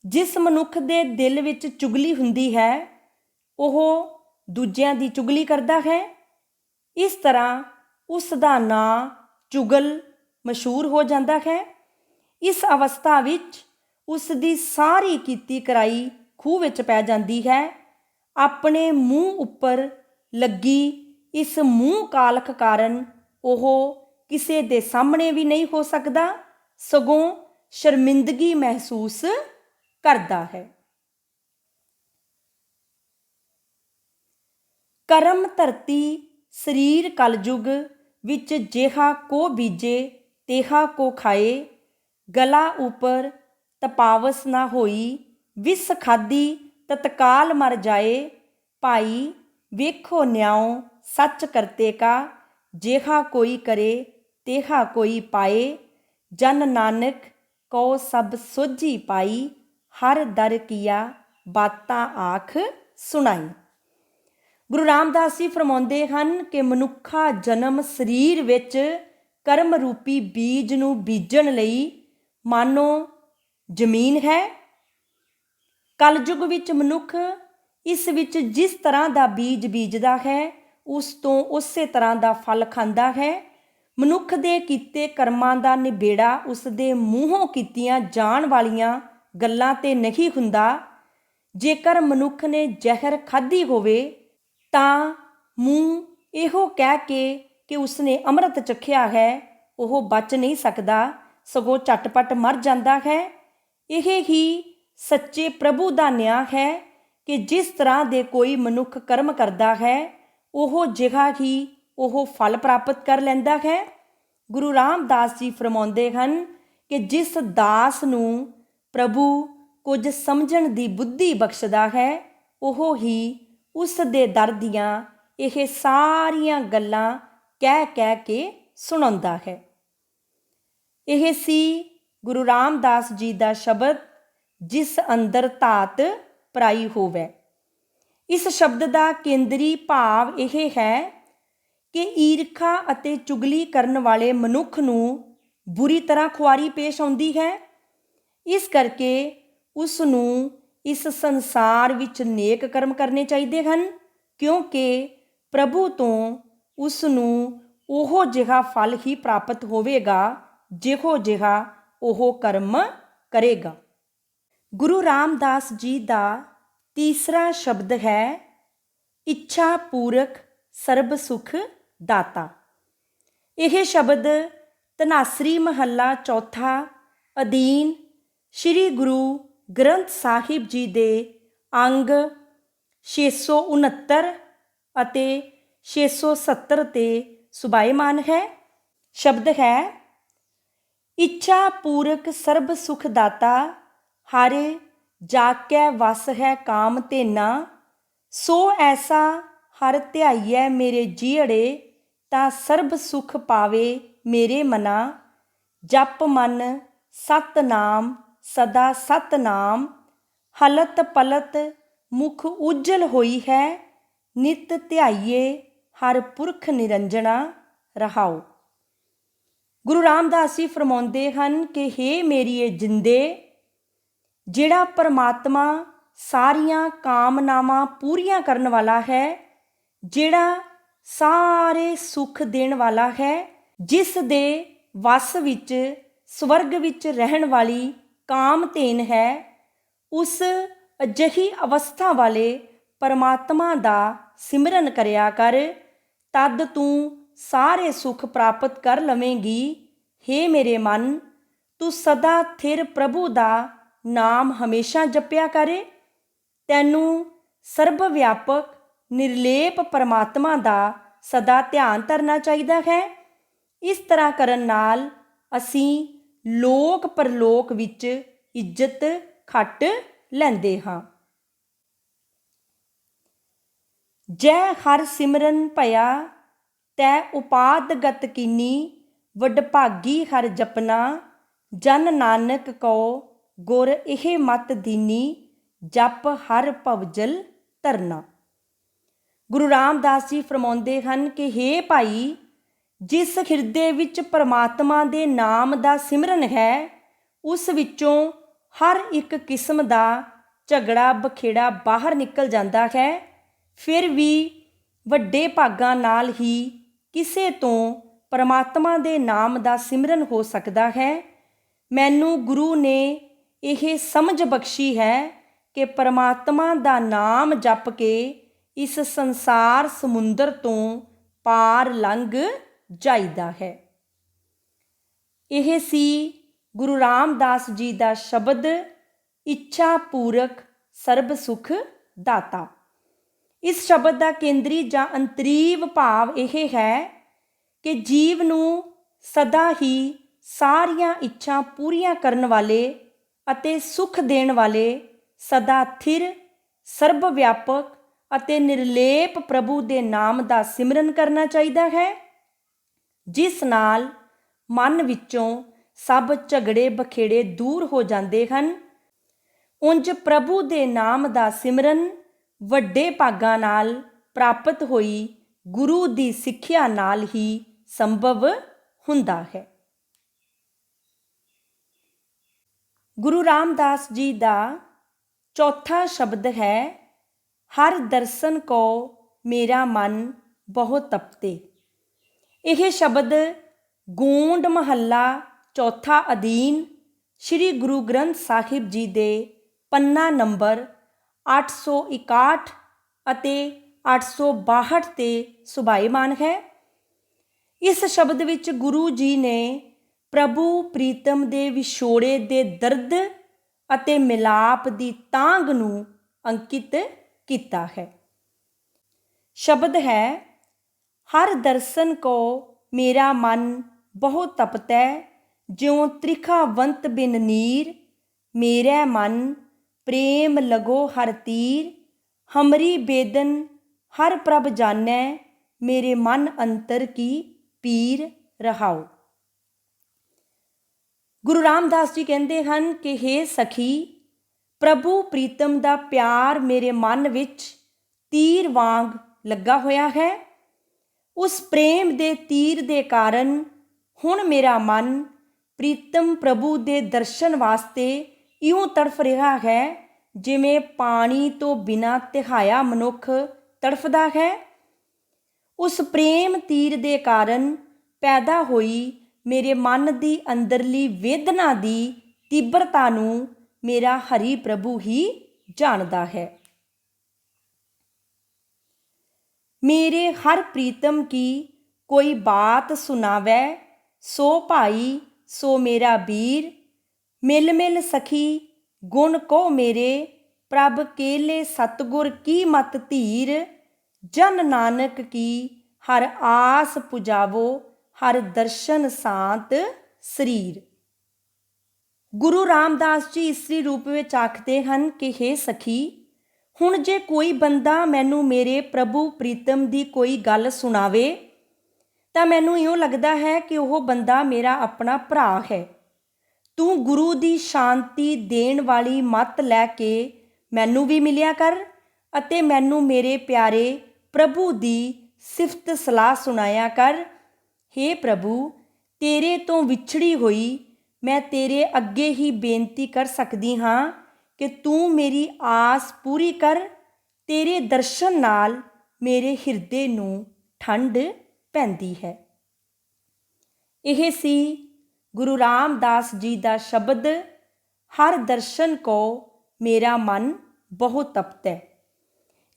ਜਿਸ ਮਨੁੱਖ ਦੇ ਦਿਲ ਵਿੱਚ ਚੁਗਲੀ ਹੁੰਦੀ ਹੈ ਉਹ ਦੂਜਿਆਂ ਦੀ ਚੁਗਲੀ ਕਰਦਾ ਹੈ। ਇਸ ਤਰ੍ਹਾਂ ਉਸ ਦਾ ਨਾਂ ਚੁਗਲ ਮਸ਼ਹੂਰ ਹੋ ਜਾਂਦਾ ਹੈ। ਇਸ ਅਵਸਥਾ ਵਿੱਚ ਉਸ ਦੀ ਸਾਰੀ ਕੀਤੀ ਕਰਾਈ ਖੂਹ ਵਿੱਚ ਪੈ ਜਾਂਦੀ ਹੈ। ਆਪਣੇ ਮੂੰਹ ਉੱਪਰ ਲੱਗੀ ਇਸ ਮੂੰਹ ਕਾਲਖ ਕਾਰਨ ਉਹ ਕਿਸੇ ਦੇ ਸਾਹਮਣੇ ਵੀ ਨਹੀਂ ਹੋ ਸਕਦਾ, ਸਗੋਂ ਸ਼ਰਮਿੰਦਗੀ ਮਹਿਸੂਸ ਕਰਦਾ ਹੈ। ਕਰਮ ਧਰਤੀ ਸਰੀਰ ਕਲਯੁਗ ਵਿੱਚ ਜਿਹਾ ਕੋ ਬੀਜੇ ਤੇਹਾ ਕੋ ਖਾਏ, ਗਲਾ ਉੱਪਰ ਤਪਾਵਸ ਨਾ ਹੋਈ ਵਿਸ ਖਾਦੀ ਤਤਕਾਲ ਮਰ ਜਾਏ। ਭਾਈ ਵੇਖੋ ਨਿਆਉ ਸੱਚ ਕਰਤੇ ਕਾ, ਜਿਹਾ ਕੋਈ ਕਰੇ ਤੇਹਾ ਕੋਈ ਪਾਏ। ਜਨ ਨਾਨਕ ਕਉ ਸਭ ਸੋਝੀ ਪਾਈ, ਹਰ ਦਰ ਕੀਆ ਬਾਤਾਂ ਆਖ ਸੁਣਾਈ। ਗੁਰੂ ਰਾਮਦਾਸ ਜੀ ਫਰਮਾਉਂਦੇ ਹਨ ਕਿ ਮਨੁੱਖਾ ਜਨਮ ਸਰੀਰ ਵਿੱਚ ਕਰਮ ਰੂਪੀ ਬੀਜ ਨੂੰ ਬੀਜਣ ਲਈ ਮਾਨੋ ਜ਼ਮੀਨ ਹੈ। ਕਲਯੁਗ ਵਿੱਚ ਮਨੁੱਖ ਇਸ ਵਿੱਚ ਜਿਸ ਤਰ੍ਹਾਂ ਦਾ ਬੀਜ ਬੀਜਦਾ ਹੈ ਉਸ ਤੋਂ ਉਸੇ ਤਰ੍ਹਾਂ ਦਾ ਫਲ ਖਾਂਦਾ ਹੈ। ਮਨੁੱਖ ਦੇ ਕੀਤੇ ਕਰਮਾਂ ਦਾ ਨਿਬੇੜਾ ਉਸ ਦੇ ਮੂੰਹੋਂ ਕੀਤੀਆਂ ਜਾਣ ਵਾਲੀਆਂ ਗੱਲਾਂ ਤੇ ਨਹੀਂ ਹੁੰਦਾ। ਜੇਕਰ ਮਨੁੱਖ ਨੇ ਜ਼ਹਿਰ ਖਾਧੀ ਹੋਵੇ ਤਾਂ ਮੂੰਹ ਇਹੋ ਕਹਿ ਕੇ ਕਿ ਉਸਨੇ ਅੰਮ੍ਰਿਤ ਚਖਿਆ ਹੈ ਉਹ ਬਚ ਨਹੀਂ ਸਕਦਾ, ਸਗੋਂ ਝਟਪਟ ਮਰ ਜਾਂਦਾ ਹੈ। ਇਹ ਹੀ ਸੱਚੇ ਪ੍ਰਭੂ ਦਾ ਨਿਆਂ ਹੈ ਕਿ ਜਿਸ ਤਰ੍ਹਾਂ ਦੇ ਕੋਈ ਮਨੁੱਖ ਕਰਮ ਕਰਦਾ ਹੈ ਉਹ ਜਿਹਾ ਹੀ ਉਹ ਫਲ ਪ੍ਰਾਪਤ ਕਰ ਲੈਂਦਾ ਹੈ। ਗੁਰੂ ਰਾਮਦਾਸ ਜੀ ਫਰਮਾਉਂਦੇ ਹਨ ਕਿ ਜਿਸ ਦਾਸ ਨੂੰ ਪ੍ਰਭੂ ਕੁਝ ਸਮਝਣ ਦੀ ਬੁੱਧੀ ਬਖਸ਼ਦਾ ਹੈ ਉਹ ਹੀ ਉਸ ਦੇ ਦਰ ਦੀਆਂ ਇਹ ਸਾਰੀਆਂ ਗੱਲਾਂ ਕਹਿ ਕੇ ਸੁਣਾਉਂਦਾ ਹੈ। ਇਹ ਸੀ ਗੁਰੂ ਰਾਮਦਾਸ ਜੀ ਦਾ ਸ਼ਬਦ, ਜਿਸ ਅੰਦਰ ਧਾਤ ਪਰਾਈ ਹੋਵੇ। ਇਸ ਸ਼ਬਦ ਦਾ ਕੇਂਦਰੀ ਭਾਵ ਇਹ ਹੈ ਕਿ ਈਰਖਾ ਅਤੇ ਚੁਗਲੀ ਕਰਨ ਵਾਲੇ ਮਨੁੱਖ ਨੂੰ ਬੁਰੀ ਤਰ੍ਹਾਂ ਖੁਆਰੀ ਪੇਸ਼ ਆਉਂਦੀ ਹੈ। ਇਸ ਕਰਕੇ ਉਸ ਨੂੰ ਇਸ ਸੰਸਾਰ ਵਿੱਚ ਨੇਕ ਕਰਮ ਕਰਨੇ ਚਾਹੀਦੇ ਹਨ, ਕਿਉਂਕਿ ਪ੍ਰਭੂ ਤੋਂ ਉਸ ਨੂੰ ਉਹੋ ਜਿਹਾ ਫਲ ਹੀ ਪ੍ਰਾਪਤ ਹੋਵੇਗਾ ਜਿਹੋ ਜਿਹਾ ਉਹ ਕਰਮ ਕਰੇਗਾ। ਗੁਰੂ ਰਾਮਦਾਸ ਜੀ ਦਾ ਤੀਸਰਾ ਸ਼ਬਦ ਹੈ, ਇੱਛਾ ਪੂਰਕ ਸਰਬ ਸੁਖ ਦਾਤਾ। ਇਹ ਸ਼ਬਦ ਧਨਾਸਰੀ ਮਹੱਲਾ ਚੌਥਾ ਅਧੀਨ ਸ੍ਰੀ ਗੁਰੂ ਗ੍ਰੰਥ ਸਾਹਿਬ ਜੀ ਦੇ ਅੰਗ 669 ਅਤੇ 670 ਤੇ ਸੁਭਾਏਮਾਨ ਹੈ। ਸ਼ਬਦ ਹੈ, ਇੱਛਾ ਪੂਰਕ ਸਰਬ ਸੁਖ ਦਾਤਾ, ਹਾਰੇ ਜਾਕੈ ਵਸ ਹੈ ਕਾਮ ਧੇਨਾ। ਸੋ ਐਸਾ ਹਰ ਧਿਆਈਐ ਮੇਰੇ ਜੀਅੜੇ, ਤਾਂ ਸਰਬ ਸੁਖ ਪਾਵੇ ਮੇਰੇ ਮਨਾ। ਜਪ ਮਨ ਸਤਨਾਮ ਸਦਾ ਸਤਨਾਮ, ਹਲਤ ਪਲਤ ਮੁਖ ਉਜਲ ਹੋਈ ਹੈ। ਨਿਤ ਧਿਆਈਏ ਹਰ ਪੁਰਖ ਨਿਰੰਜਣਾ ਰਹਾਓ। ਗੁਰੂ ਰਾਮਦਾਸ ਜੀ ਫਰਮਾਉਂਦੇ ਹਨ ਕਿ ਹੇ ਮੇਰੀਏ ਜਿੰਦੇ, ਜਿਹੜਾ ਪਰਮਾਤਮਾ ਸਾਰੀਆਂ ਕਾਮਨਾਵਾਂ ਪੂਰੀਆਂ ਕਰਨ ਵਾਲਾ ਹੈ, ਜਿਹੜਾ ਸਾਰੇ ਸੁੱਖ ਦੇਣ ਵਾਲਾ ਹੈ, ਜਿਸ ਦੇ ਵਸ ਵਿੱਚ ਸਵਰਗ ਵਿੱਚ ਰਹਿਣ ਵਾਲੀ ਕਾਮਧੇਨ ਹੈ, ਉਸ ਅਜਿਹੀ ਅਵਸਥਾ ਵਾਲੇ ਪਰਮਾਤਮਾ ਦਾ ਸਿਮਰਨ ਕਰਿਆ ਕਰ, ਤਦ ਤੂੰ ਸਾਰੇ ਸੁੱਖ ਪ੍ਰਾਪਤ ਕਰ ਲਵੇਂਗੀ। ਹੇ ਮੇਰੇ ਮਨ, ਤੂੰ ਸਦਾ ਥਿਰ ਪ੍ਰਭੂ ਦਾ ਨਾਮ ਹਮੇਸ਼ਾ ਜਪਿਆ ਕਰੇ। ਤੈਨੂੰ ਸਰਬ ਵਿਆਪਕ ਨਿਰਲੇਪ ਪਰਮਾਤਮਾ ਦਾ ਸਦਾ ਧਿਆਨ ਧਰਨਾ ਚਾਹੀਦਾ ਹੈ। ਇਸ ਤਰ੍ਹਾਂ ਕਰਨ ਨਾਲ ਅਸੀਂ ਲੋਕ ਪਰਲੋਕ ਵਿੱਚ ਇੱਜ਼ਤ ਖੱਟ ਲੈਂਦੇ ਹਾਂ। ਜੈ ਹਰ ਸਿਮਰਨ ਭਇਆ ਤੈ ਉਪਾਦਗਤ ਕੀਨੀ, ਵਡਭਾਗੀ ਹਰ ਜਪਨਾ ਜਨ ਨਾਨਕ ਕਉ ਗੁਰ ਇਹ ਮਤ ਦੀਨੀ, ਜਪ ਹਰ ਭਵਜਲ ਧਰਨਾ। ਗੁਰੂ ਰਾਮਦਾਸ ਜੀ ਫਰਮਾਉਂਦੇ ਹਨ ਕਿ ਹੇ ਭਾਈ, ਜਿਸ ਹਿਰਦੇ ਵਿੱਚ ਪਰਮਾਤਮਾ ਦੇ ਨਾਮ ਦਾ ਸਿਮਰਨ ਹੈ, ਉਸ ਵਿੱਚੋਂ ਹਰ ਇੱਕ ਕਿਸਮ ਦਾ ਝਗੜਾ ਬਖੇੜਾ ਬਾਹਰ ਨਿਕਲ ਜਾਂਦਾ ਹੈ। ਫਿਰ ਵੀ ਵੱਡੇ ਭਾਗਾਂ ਨਾਲ ਹੀ ਕਿਸੇ ਤੋਂ ਪਰਮਾਤਮਾ ਦੇ ਨਾਮ ਦਾ ਸਿਮਰਨ ਹੋ ਸਕਦਾ ਹੈ। ਮੈਨੂੰ ਗੁਰੂ ਨੇ ਇਹ ਸਮਝ ਬਖਸ਼ੀ ਹੈ ਕਿ ਪਰਮਾਤਮਾ ਦਾ ਨਾਮ ਜਪ ਕੇ ਇਸ ਸੰਸਾਰ ਸਮੁੰਦਰ ਤੋਂ ਪਾਰ ਲੰਘ ਜਾਈਦਾ ਹੈ। ਇਹ ਸੀ ਗੁਰੂ ਰਾਮਦਾਸ ਜੀ ਦਾ ਸ਼ਬਦ, ਇੱਛਾ ਪੂਰਕ ਸਰਬ ਸੁਖ ਦਾਤਾ। ਇਸ ਸ਼ਬਦ ਦਾ ਕੇਂਦਰੀ ਜਾਂ ਅੰਤਰੀਵ ਭਾਵ ਇਹ ਹੈ ਕਿ ਜੀਵ ਨੂੰ ਸਦਾ ਹੀ ਸਾਰੀਆਂ ਇੱਛਾ ਪੂਰੀਆਂ ਕਰਨ ਵਾਲੇ ਅਤੇ ਸੁਖ ਦੇਣ ਵਾਲੇ ਸਦਾ ਥਿਰ, ਸਰਬ ਵਿਆਪਕ ਅਤੇ ਨਿਰਲੇਪ ਪ੍ਰਭੂ ਦੇ ਨਾਮ ਦਾ ਸਿਮਰਨ ਕਰਨਾ ਚਾਹੀਦਾ ਹੈ, ਜਿਸ ਨਾਲ ਮਨ ਵਿੱਚੋਂ ਸਭ ਝਗੜੇ ਬਖੇੜੇ ਦੂਰ ਹੋ ਜਾਂਦੇ ਹਨ। ਉਂਝ ਪ੍ਰਭੂ ਦੇ ਨਾਮ ਦਾ ਸਿਮਰਨ ਵੱਡੇ ਭਾਗਾਂ ਨਾਲ ਪ੍ਰਾਪਤ ਹੋਈ ਗੁਰੂ ਦੀ ਸਿੱਖਿਆ ਨਾਲ ਹੀ ਸੰਭਵ ਹੁੰਦਾ ਹੈ। ਗੁਰੂ ਰਾਮਦਾਸ ਜੀ ਦਾ ਚੌਥਾ ਸ਼ਬਦ ਹੈ, ਹਰ ਦਰਸ਼ਨ ਕੋ ਮੇਰਾ ਮਨ ਬਹੁ ਤਪਤੇ। ਇਹ ਸ਼ਬਦ ਗੋਂਡ ਮਹੱਲਾ ਚੌਥਾ ਅਧੀਨ ਸ੍ਰੀ ਗੁਰੂ ਗ੍ਰੰਥ ਸਾਹਿਬ ਜੀ ਦੇ ਪੰਨਾ ਨੰਬਰ 861 ਅਤੇ 862 ਤੇ ਸੁਭਾਈਮਾਨ ਹੈ। ਇਸ ਸ਼ਬਦ ਵਿੱਚ ਗੁਰੂ ਜੀ ਨੇ ਪ੍ਰਭੂ ਪ੍ਰੀਤਮ ਦੇ ਵਿਛੋੜੇ ਦੇ ਦਰਦ ਅਤੇ ਮਿਲਾਪ ਦੀ ਤਾਂਘ ਨੂੰ ਅੰਕਿਤ ਕੀਤਾ ਹੈ। ਸ਼ਬਦ ਹੈ, ਹਰ ਦਰਸ਼ਨ ਕੋ ਮੇਰਾ ਮਨ ਬਹੁ ਤਪਤੈ, ਜਿਉ ਤ੍ਰਿਖਾਵੰਤ ਬਿਨ ਨੀਰ, ਮੇਰਾ ਮਨ ਪ੍ਰੇਮ ਲਗੋ ਹਰ ਤੀਰ, ਹਮਰੀ ਬੇਦਨ ਹਰ ਪ੍ਰਭ ਜਾਨੈ, ਮੇਰੇ ਮਨ ਅੰਤਰ ਕੀ ਪੀਰ ਰਹਾਉ। ਗੁਰੂ ਰਾਮਦਾਸ ਜੀ ਕਹਿੰਦੇ ਹਨ ਕਿ ਹੇ ਸਖੀ, ਪ੍ਰਭੂ ਪ੍ਰੀਤਮ ਦਾ ਪਿਆਰ ਮੇਰੇ ਮਨ ਵਿੱਚ ਤੀਰ ਵਾਂਗ ਲੱਗਾ ਹੋਇਆ ਹੈ। ਉਸ ਪ੍ਰੇਮ ਦੇ ਤੀਰ ਦੇ ਕਾਰਨ ਹੁਣ ਮੇਰਾ ਮਨ ਪ੍ਰੀਤਮ ਪ੍ਰਭੂ ਦੇ ਦਰਸ਼ਨ ਵਾਸਤੇ ਇਉਂ ਤੜਫ ਰਿਹਾ ਹੈ, ਜਿਵੇਂ ਪਾਣੀ ਤੋਂ ਬਿਨਾਂ ਤਿਹਾਇਆ ਮਨੁੱਖ ਤੜਫਦਾ ਹੈ। ਉਸ ਪ੍ਰੇਮ ਤੀਰ ਦੇ ਕਾਰਨ ਪੈਦਾ ਹੋਈ ਮੇਰੇ ਮਨ ਦੀ ਅੰਦਰਲੀ ਵੇਦਨਾ ਦੀ ਤੀਬਰਤਾ ਨੂੰ ਮੇਰਾ ਹਰੀ ਪ੍ਰਭੂ ਹੀ ਜਾਣਦਾ ਹੈ। ਮੇਰੇ ਹਰ ਪ੍ਰੀਤਮ ਕੀ ਕੋਈ ਬਾਤ ਸੁਣਾਵੈ, ਸੋ ਭਾਈ ਸੋ ਮੇਰਾ ਵੀਰ, ਮਿਲ ਮਿਲ ਸਖੀ ਗੁਣ ਕੋ ਮੇਰੇ, ਪ੍ਰਭ ਕੇਲੇ ਸਤਗੁਰ ਕੀ ਮਤ ਧੀਰ, ਜਨ ਨਾਨਕ ਕੀ ਹਰ ਆਸ ਪੁਜਾਵੋ, ਹਰ ਦਰਸ਼ਨ ਸਾਤ ਸਰੀਰ। ਗੁਰੂ ਰਾਮਦਾਸ ਜੀ ਇਸਤਰੀ ਰੂਪ ਵਿੱਚ ਆਖਦੇ ਹਨ ਕਿ ਹੇ ਸਖੀ, ਹੁਣ ਜੇ ਕੋਈ ਬੰਦਾ ਮੈਨੂੰ ਮੇਰੇ ਪ੍ਰਭੂ ਪ੍ਰੀਤਮ ਦੀ ਕੋਈ ਗੱਲ ਸੁਣਾਵੇ ਤਾਂ ਮੈਨੂੰ ਇਉਂ ਲੱਗਦਾ ਹੈ ਕਿ ਉਹ ਬੰਦਾ ਮੇਰਾ ਆਪਣਾ ਭਰਾ ਹੈ। ਤੂੰ ਗੁਰੂ ਦੀ ਸ਼ਾਂਤੀ ਦੇਣ ਵਾਲੀ ਮੱਤ ਲੈ ਕੇ ਮੈਨੂੰ ਵੀ ਮਿਲਿਆ ਕਰ ਅਤੇ ਮੈਨੂੰ ਮੇਰੇ ਪਿਆਰੇ ਪ੍ਰਭੂ ਦੀ ਸਿਫਤ ਸਲਾਹ ਸੁਣਾਇਆ ਕਰ। ਹੇ ਪ੍ਰਭੂ, ਤੇਰੇ ਤੋਂ ਵਿਛੜੀ ਹੋਈ ਮੈਂ ਤੇਰੇ ਅੱਗੇ ਹੀ ਬੇਨਤੀ ਕਰ ਸਕਦੀ ਹਾਂ ਕਿ ਤੂੰ ਮੇਰੀ ਆਸ ਪੂਰੀ ਕਰ। ਤੇਰੇ ਦਰਸ਼ਨ ਨਾਲ ਮੇਰੇ ਹਿਰਦੇ ਨੂੰ ਠੰਡ ਪੈਂਦੀ ਹੈ। ਇਹ ਸੀ ਗੁਰੂ ਰਾਮਦਾਸ ਜੀ ਦਾ ਸ਼ਬਦ, ਹਰ ਦਰਸ਼ਨ ਕੋ ਮੇਰਾ ਮਨ ਬਹੁ ਤਪਤੈ।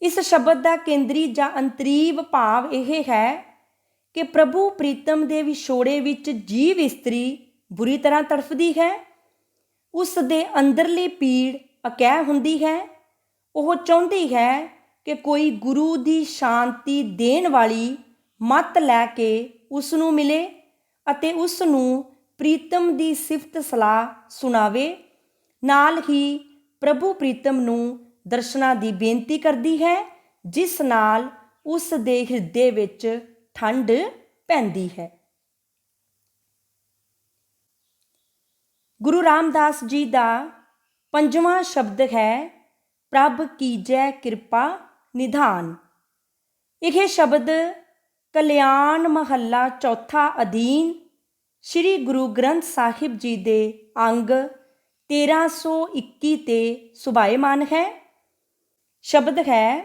ਇਸ ਸ਼ਬਦ ਦਾ ਕੇਂਦਰੀ ਜਾਂ ਅੰਤਰੀਵ ਭਾਵ ਇਹ ਹੈ ਕਿ ਪ੍ਰਭੂ ਪ੍ਰੀਤਮ ਦੇ ਵਿਛੋੜੇ ਵਿੱਚ ਜੀਵ ਇਸਤਰੀ ਬੁਰੀ ਤਰ੍ਹਾਂ ਤੜਫਦੀ ਹੈ। ਉਸ ਦੇ ਅੰਦਰਲੀ ਪੀੜ ਅਕਹਿ ਹੁੰਦੀ ਹੈ। ਉਹ ਚਾਹੁੰਦੀ ਹੈ ਕਿ ਕੋਈ ਗੁਰੂ ਦੀ ਸ਼ਾਂਤੀ ਦੇਣ ਵਾਲੀ ਮੱਤ ਲੈ ਕੇ ਉਸ ਨੂੰ ਮਿਲੇ ਅਤੇ ਉਸ ਨੂੰ ਪ੍ਰੀਤਮ ਦੀ ਸਿਫਤ ਸਲਾਹ ਸੁਣਾਵੇ। ਨਾਲ ਹੀ ਪ੍ਰਭੂ ਪ੍ਰੀਤਮ ਨੂੰ ਦਰਸ਼ਨਾਂ ਦੀ ਬੇਨਤੀ ਕਰਦੀ ਹੈ, ਜਿਸ ਨਾਲ ਉਸ ਦੇ ਹਿਰਦੇ ਵਿੱਚ ਠੰਡ ਪੈਂਦੀ ਹੈ। ਗੁਰੂ ਰਾਮਦਾਸ ਜੀ ਦਾ 5ਵਾਂ ਸ਼ਬਦ ਹੈ ਪ੍ਰਭ ਕੀਜੈ ਕਿਰਪਾ ਨਿਧਾਨ। ਇਹ ਸ਼ਬਦ ਕਲਿਆਣ ਮਹੱਲਾ ਚੌਥਾ ਅਧੀਨ ਸ੍ਰੀ ਗੁਰੂ ਗ੍ਰੰਥ ਸਾਹਿਬ ਜੀ ਦੇ ਅੰਗ 1321 ਤੇ ਸੁਭਾਏਮਾਨ ਹੈ। ਸ਼ਬਦ ਹੈ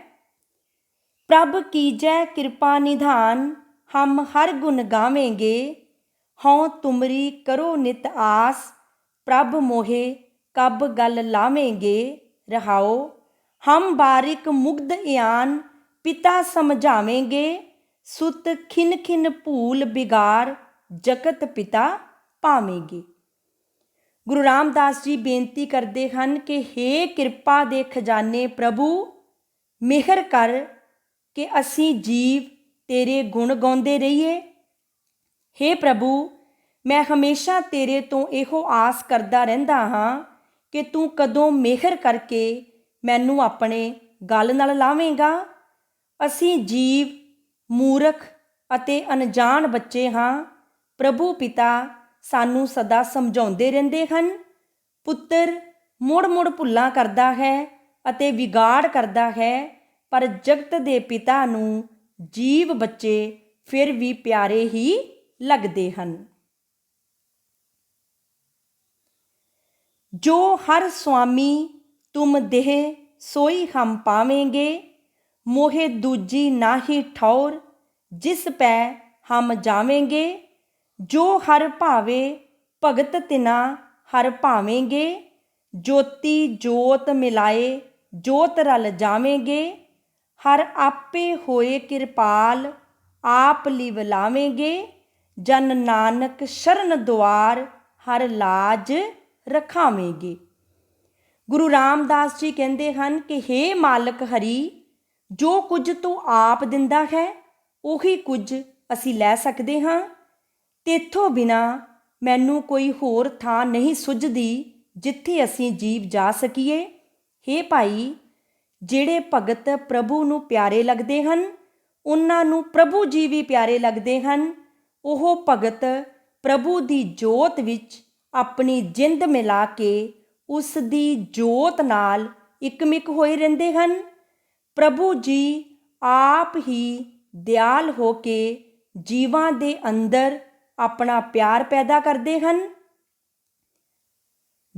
ਪ੍ਰਭ ਕੀਜੈ ਕਿਰਪਾ ਨਿਧਾਨ ਹਮ ਹਰ ਗੁਣ ਗਾਵੇਂਗੇ, ਹਉ ਤੁਮਰੀ ਕਰੋ ਨਿਤ ਆਸ, ਪ੍ਰਭ ਮੋਹੇ ਕਬ ਗਲ ਲਾਵੇਂਗੇ। ਰਹਾਓ ਹਮ ਬਾਰਿਕ ਮੁਗਧ ਇਆਨ ਪਿਤਾ ਸਮਝਾਵੇਂਗੇ, ਸੁਤ ਖਿਨ ਖਿਨ ਭੂਲ ਬਿਗਾਰ ਜਗਤ ਪਿਤਾ ਪਾਵੇਂਗੇ। ਗੁਰੂ ਰਾਮਦਾਸ ਜੀ ਬੇਨਤੀ ਕਰਦੇ ਹਨ ਕਿ ਹੇ ਕਿਰਪਾ ਦੇ ਖਜ਼ਾਨੇ ਪ੍ਰਭੂ, ਮਿਹਰ ਕਰ ਕਿ ਅਸੀਂ ਜੀਵ ਤੇਰੇ ਗੁਣ ਗਾਉਂਦੇ ਰਹੀਏ। ਹੇ ਪ੍ਰਭੂ, ਮੈਂ ਹਮੇਸ਼ਾ ਤੇਰੇ ਤੋਂ ਇਹੋ ਆਸ ਕਰਦਾ ਰਹਿੰਦਾ ਹਾਂ ਕਿ ਤੂੰ ਕਦੋਂ ਮਿਹਰ ਕਰਕੇ ਮੈਨੂੰ ਆਪਣੇ ਗਲ ਨਾਲ ਲਾਵੇਂਗਾ। ਅਸੀਂ ਜੀਵ ਮੂਰਖ ਅਤੇ ਅਣਜਾਣ ਬੱਚੇ ਹਾਂ। ਪ੍ਰਭੂ ਪਿਤਾ ਸਾਨੂੰ ਸਦਾ ਸਮਝਾਉਂਦੇ ਰਹਿੰਦੇ ਹਨ। ਪੁੱਤਰ ਮੁੜ ਮੁੜ ਭੁੱਲਾਂ ਕਰਦਾ ਹੈ ਅਤੇ ਵਿਗਾੜ ਕਰਦਾ ਹੈ, ਪਰ ਜਗਤ ਦੇ ਪਿਤਾ ਨੂੰ ਜੀਵ ਬੱਚੇ ਫਿਰ ਵੀ ਪਿਆਰੇ ਹੀ ਲੱਗਦੇ ਹਨ। ਜੋ ਹਰ ਸੁਆਮੀ ਤੁਮ ਦੇਹ ਸੋਈ ਹਮ ਪਾਵੇਂਗੇ, ਮੋਹਿ ਦੂਜੀ ਨਾਹੀ ਠੌਰ ਜਿਸ ਪੈ ਹਮ ਜਾਵੇਂਗੇ। ਜੋ ਹਰ ਭਾਵੇ ਭਗਤ ਤਿਨਾ ਹਰ ਭਾਵੇਂਗੇ, ਜੋਤੀ ਜੋਤ ਮਿਲਾਏ ਜੋਤ ਰਲ ਜਾਵੇਂਗੇ। ਹਰ ਆਪੇ ਹੋਏ ਕਿਰਪਾਲ ਆਪ ਲਿਵ ਲਾਵੇਂਗੇ, ਜਨ ਨਾਨਕ ਸ਼ਰਨ ਦੁਆਰ ਹਰ ਲਾਜ ਰਖਾਵੇਂਗੇ। ਗੁਰੂ ਰਾਮਦਾਸ ਜੀ ਕਹਿੰਦੇ ਹਨ ਕਿ ਹੇ ਮਾਲਕ ਹਰੀ, ਜੋ ਕੁਝ ਤੂੰ ਆਪ ਦਿੰਦਾ ਹੈ ਉਹੀ ਕੁਝ ਅਸੀਂ ਲੈ ਸਕਦੇ ਹਾਂ। ਤੇਥੋਂ ਬਿਨਾਂ ਮੈਨੂੰ ਕੋਈ ਹੋਰ ਥਾਂ ਨਹੀਂ ਸੁੱਝਦੀ ਜਿੱਥੇ ਅਸੀਂ ਜੀਵ ਜਾ ਸਕੀਏ। ਹੇ ਭਾਈ, ਜਿਹੜੇ ਭਗਤ ਪ੍ਰਭੂ ਨੂੰ ਪਿਆਰੇ ਲੱਗਦੇ ਹਨ, ਉਹਨਾਂ ਨੂੰ ਪ੍ਰਭੂ ਜੀ ਵੀ ਪਿਆਰੇ ਲੱਗਦੇ ਹਨ। ਉਹ ਭਗਤ ਪ੍ਰਭੂ ਦੀ ਜੋਤ ਵਿੱਚ ਆਪਣੀ ਜਿੰਦ ਮਿਲਾ ਕੇ ਉਸ ਦੀ ਜੋਤ ਨਾਲ ਇਕਮਿਕ ਹੋਏ ਰਹਿੰਦੇ ਹਨ। ਪ੍ਰਭੂ ਜੀ ਆਪ ਹੀ ਦਿਆਲ ਹੋ ਕੇ ਜੀਵਾਂ ਦੇ ਅੰਦਰ ਆਪਣਾ ਪਿਆਰ ਪੈਦਾ ਕਰਦੇ ਹਨ।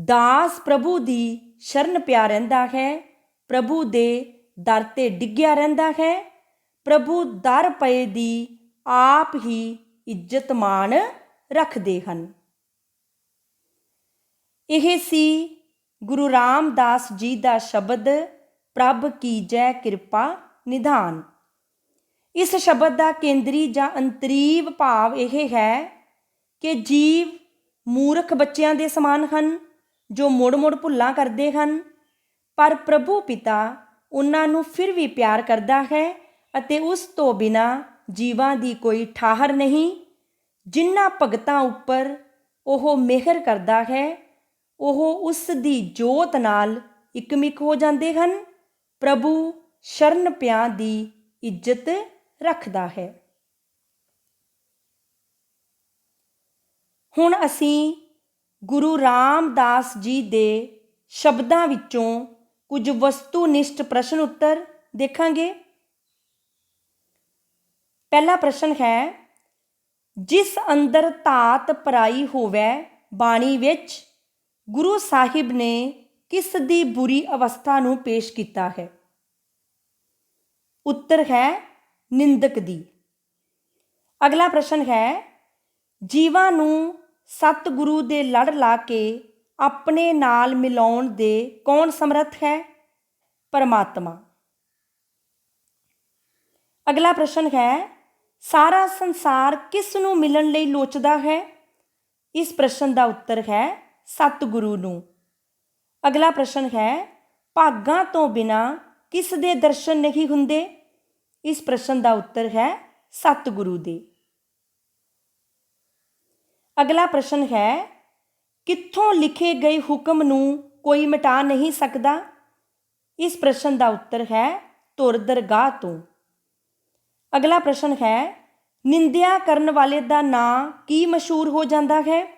ਦਾਸ ਪ੍ਰਭੂ ਦੀ ਸ਼ਰਨ ਪਿਆ ਰਹਿੰਦਾ ਹੈ, ਪ੍ਰਭੂ ਦੇ ਦਰ ਤੇ ਡਿੱਗਿਆ ਰਹਿੰਦਾ ਹੈ। ਪ੍ਰਭੂ ਦਰ ਪਏ ਦੀ ਆਪ ਹੀ ਇੱਜ਼ਤ ਮਾਣ ਰੱਖਦੇ ਹਨ। ਇਹ ਸੀ ਗੁਰੂ ਰਾਮਦਾਸ ਜੀ ਦਾ ਸ਼ਬਦ ਪ੍ਰਭ ਕੀਜੈ ਕਿਰਪਾ ਨਿਧਾਨ। ਇਸ ਸ਼ਬਦ ਦਾ ਕੇਂਦਰੀ ਜਾਂ ਅੰਤਰੀਵ ਭਾਵ ਇਹ ਹੈ ਕਿ ਜੀਵ ਮੂਰਖ ਬੱਚਿਆਂ ਦੇ ਸਮਾਨ ਹਨ ਜੋ ਮੁੜ-ਮੁੜ ਭੁੱਲਾਂ ਕਰਦੇ ਹਨ, ਪਰ ਪ੍ਰਭੂ ਪਿਤਾ ਉਹਨਾਂ ਨੂੰ ਫਿਰ ਵੀ ਪਿਆਰ ਕਰਦਾ ਹੈ ਅਤੇ ਉਸ ਤੋਂ ਬਿਨਾਂ ਜੀਵਾਂ ਦੀ ਕੋਈ ਠਾਹਰ ਨਹੀਂ। ਜਿਨ੍ਹਾਂ ਭਗਤਾਂ ਉੱਪਰ ਉਹ ਮਿਹਰ ਕਰਦਾ ਹੈ, ਉਹ ਉਸ ਦੀ ਜੋਤ ਨਾਲ ਇਕਮਿਕ ਹੋ ਜਾਂਦੇ ਹਨ। ਪ੍ਰਭੂ ਸ਼ਰਨ ਪਿਆਂ ਦੀ ਇੱਜ਼ਤ ਰੱਖਦਾ ਹੈ। ਹੁਣ ਅਸੀਂ ਗੁਰੂ ਰਾਮਦਾਸ ਜੀ ਦੇ ਸ਼ਬਦਾਂ ਵਿੱਚੋਂ ਕੁਝ ਵਸਤੂਨਿਸ਼ਟ ਪ੍ਰਸ਼ਨ ਉੱਤਰ ਦੇਖਾਂਗੇ। ਪਹਿਲਾ ਪ੍ਰਸ਼ਨ ਹੈ, ਜਿਸ ਅੰਦਰ ਧਾਤ ਪਰਾਈ ਹੋਵੇ ਬਾਣੀ ਵਿੱਚ ਗੁਰੂ ਸਾਹਿਬ ਨੇ ਕਿਸ ਦੀ ਬੁਰੀ ਅਵਸਥਾ ਨੂੰ ਪੇਸ਼ ਕੀਤਾ ਹੈ? ਉੱਤਰ ਹੈ ਨਿੰਦਕ ਦੀ। ਅਗਲਾ ਪ੍ਰਸ਼ਨ ਹੈ, ਜੀਵਾਂ ਨੂੰ ਸਤਿਗੁਰੂ ਦੇ ਲੜ ਲਾ ਕੇ ਆਪਣੇ ਨਾਲ ਮਿਲਾਉਣ ਦੇ ਕੌਣ ਸਮਰੱਥ ਹੈ? ਪਰਮਾਤਮਾ। ਅਗਲਾ ਪ੍ਰਸ਼ਨ ਹੈ, ਸਾਰਾ ਸੰਸਾਰ ਕਿਸ ਨੂੰ ਮਿਲਣ ਲਈ ਲੋਚਦਾ ਹੈ? ਇਸ ਪ੍ਰਸ਼ਨ ਦਾ ਉੱਤਰ ਹੈ ਸਤਿਗੁਰੂ ਨੂੰ। ਅਗਲਾ ਪ੍ਰਸ਼ਨ ਹੈ, ਭਾਗਾਂ ਤੋਂ ਬਿਨਾਂ ਕਿਸ ਦੇ ਦਰਸ਼ਨ ਨਹੀਂ ਹੁੰਦੇ? ਇਸ ਪ੍ਰਸ਼ਨ ਦਾ ਉੱਤਰ ਹੈ ਸਤਿਗੁਰੂ ਦੇ। ਅਗਲਾ ਪ੍ਰਸ਼ਨ ਹੈ, ਕਿੱਥੋਂ ਲਿਖੇ ਗਏ ਹੁਕਮ ਨੂੰ ਕੋਈ ਮਿਟਾ ਨਹੀਂ ਸਕਦਾ? ਇਸ ਪ੍ਰਸ਼ਨ ਦਾ ਉੱਤਰ ਹੈ ਧੁਰ ਦਰਗਾਹ ਤੋਂ। ਅਗਲਾ ਪ੍ਰਸ਼ਨ ਹੈ, ਨਿੰਦਿਆ ਕਰਨ ਵਾਲੇ ਦਾ ਨਾਂ ਕੀ ਮਸ਼ਹੂਰ ਹੋ ਜਾਂਦਾ ਹੈ?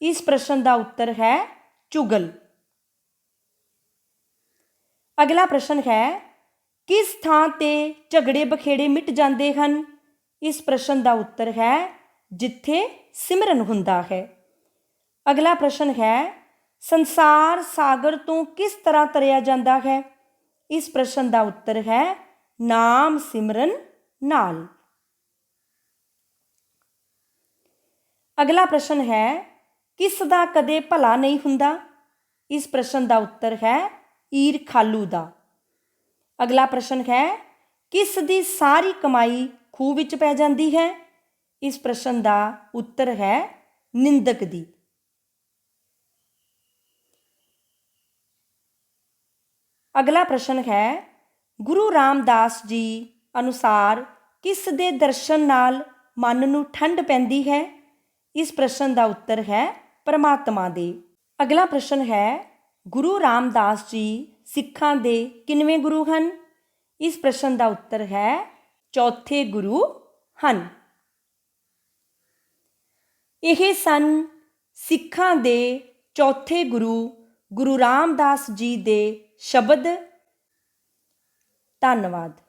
ਇਸ ਪ੍ਰਸ਼ਨ ਦਾ ਉੱਤਰ ਹੈ ਚੁਗਲ। ਅਗਲਾ ਪ੍ਰਸ਼ਨ ਹੈ, ਕਿਸ ਥਾਂ ਤੇ ਝਗੜੇ ਬਖੇੜੇ ਮਿਟ ਜਾਂਦੇ ਹਨ? ਇਸ ਪ੍ਰਸ਼ਨ ਦਾ ਉੱਤਰ ਹੈ ਜਿੱਥੇ ਸਿਮਰਨ ਹੁੰਦਾ ਹੈ। ਅਗਲਾ ਪ੍ਰਸ਼ਨ ਹੈ, ਸੰਸਾਰ ਸਾਗਰ ਤੋਂ ਕਿਸ ਤਰ੍ਹਾਂ ਤਰਿਆ ਜਾਂਦਾ ਹੈ? ਇਸ ਪ੍ਰਸ਼ਨ ਦਾ ਉੱਤਰ ਹੈ ਨਾਮ ਸਿਮਰਨ ਨਾਲ। ਅਗਲਾ ਪ੍ਰਸ਼ਨ ਹੈ, ਕਿਸ ਦਾ ਕਦੇ ਭਲਾ ਨਹੀਂ ਹੁੰਦਾ? ਇਸ ਪ੍ਰਸ਼ਨ ਦਾ ਉੱਤਰ ਹੈ ਈਰਖਾਲੂ ਦਾ। ਅਗਲਾ ਪ੍ਰਸ਼ਨ ਹੈ, ਕਿਸ ਦੀ ਸਾਰੀ ਕਮਾਈ ਖੂਹ ਵਿੱਚ ਪੈ ਜਾਂਦੀ ਹੈ? ਇਸ ਪ੍ਰਸ਼ਨ ਦਾ ਉੱਤਰ ਹੈ ਨਿੰਦਕ ਦੀ। ਅਗਲਾ ਪ੍ਰਸ਼ਨ ਹੈ, ਗੁਰੂ ਰਾਮਦਾਸ ਜੀ ਅਨੁਸਾਰ ਕਿਸ ਦੇ ਦਰਸ਼ਨ ਨਾਲ ਮਨ ਨੂੰ ਠੰਡ ਪੈਂਦੀ ਹੈ? ਇਸ ਪ੍ਰਸ਼ਨ ਦਾ ਉੱਤਰ ਹੈ ਪਰਮਾਤਮਾ ਦੇ। ਅਗਲਾ ਪ੍ਰਸ਼ਨ ਹੈ, ਗੁਰੂ ਰਾਮਦਾਸ ਜੀ ਸਿੱਖਾਂ ਦੇ ਕਿੰਨਵੇਂ ਗੁਰੂ ਹਨ? ਇਸ ਪ੍ਰਸ਼ਨ ਦਾ ਉੱਤਰ ਹੈ ਚੌਥੇ ਗੁਰੂ ਹਨ। ਇਹ ਸਨ ਸਿੱਖਾਂ ਦੇ ਚੌਥੇ ਗੁਰੂ ਗੁਰੂ ਰਾਮਦਾਸ ਜੀ ਦੇ ਸ਼ਬਦ। ਧੰਨਵਾਦ।